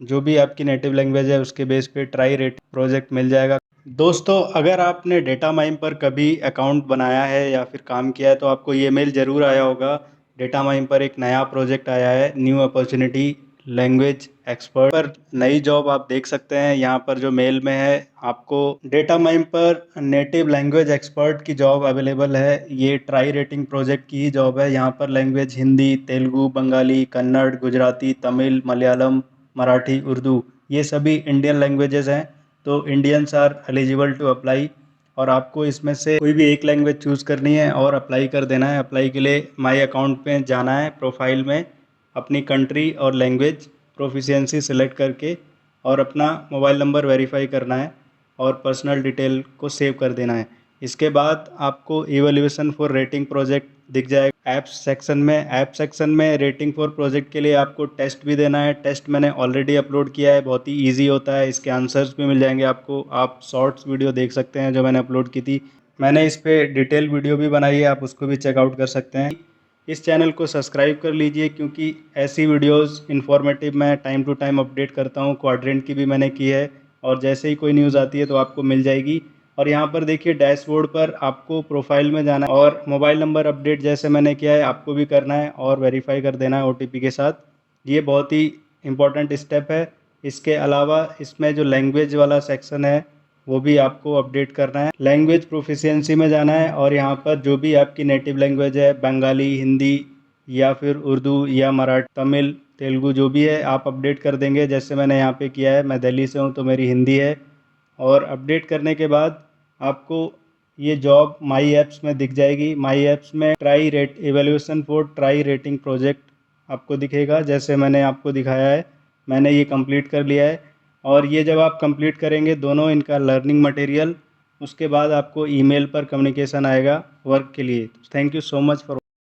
जो भी आपकी नेटिव लैंग्वेज है उसके बेस पे ट्राई रेटिंग प्रोजेक्ट मिल जाएगा। दोस्तों, अगर आपने डेटा माइन पर कभी अकाउंट बनाया है या फिर काम किया है तो आपको ये मेल ज़रूर आया होगा। डेटा माइन पर एक नया प्रोजेक्ट आया है, न्यू अपॉर्चुनिटी लैंग्वेज एक्सपर्ट पर नई जॉब आप देख सकते हैं यहाँ पर जो मेल में है। आपको डेटा माइन पर नेटिव लैंग्वेज एक्सपर्ट की जॉब अवेलेबल है। ये ट्राई रेटिंग प्रोजेक्ट की ही जॉब है। यहाँ पर लैंग्वेज हिंदी, तेलुगु, बंगाली, कन्नड़, गुजराती, तमिल, मलयालम, मराठी, उर्दू, ये सभी इंडियन लैंग्वेजेस हैं। तो Indians are eligible to apply, और आपको इसमें से कोई भी एक लैंग्वेज चूज़ करनी है और अप्लाई कर देना है। अप्लाई के लिए माई अकाउंट पे जाना है, प्रोफाइल में अपनी कंट्री और लैंग्वेज प्रोफिशिएंसी सिलेक्ट करके और अपना मोबाइल नंबर वेरीफाई करना है और पर्सनल डिटेल को सेव कर देना है। इसके बाद आपको इवैल्यूएशन फॉर रेटिंग प्रोजेक्ट दिख जाएगा ऐप सेक्शन में रेटिंग फॉर प्रोजेक्ट के लिए आपको टेस्ट भी देना है। टेस्ट मैंने ऑलरेडी अपलोड किया है, बहुत ही ईजी होता है। इसके आंसर्स भी मिल जाएंगे आपको। आप शॉर्ट्स वीडियो देख सकते हैं जो मैंने अपलोड की थी। मैंने इस पे डिटेल वीडियो भी बनाई है, आप उसको भी चेकआउट कर सकते हैं। इस चैनल को सब्सक्राइब कर लीजिए क्योंकि ऐसी वीडियोस इन्फॉर्मेटिव मैं टाइम टू टाइम अपडेट करता हूँ। क्वाड्रेंट की भी मैंने की है, और जैसे ही कोई न्यूज़ आती है तो आपको मिल जाएगी। और यहाँ पर देखिए डैशबोर्ड पर आपको प्रोफाइल में जाना है और मोबाइल नंबर अपडेट जैसे मैंने किया है आपको भी करना है और वेरीफाई कर देना है ओटीपी के साथ। ये बहुत ही इंपॉर्टेंट स्टेप है। इसके अलावा इसमें जो लैंग्वेज वाला सेक्शन है वो भी आपको अपडेट करना है। लैंग्वेज प्रोफिशिएंसी में जाना है और यहाँ पर जो भी आपकी नेटिव लैंग्वेज है, बंगाली, हिंदी या फिर उर्दू या मराठी, तमिल, तेलुगु, जो भी है आप अपडेट कर देंगे। जैसे मैंने यहाँ पे किया है, मैं दिल्ली से हूँ तो मेरी हिंदी है। और अपडेट करने के बाद आपको ये जॉब माई ऐप्स में दिख जाएगी। माई ऐप्स में try rate evaluation for try rating project आपको दिखेगा, जैसे मैंने आपको दिखाया है। मैंने ये कंप्लीट कर लिया है, और ये जब आप कंप्लीट करेंगे दोनों इनका लर्निंग मटेरियल, उसके बाद आपको ईमेल पर कम्युनिकेशन आएगा वर्क के लिए। Thank you so much for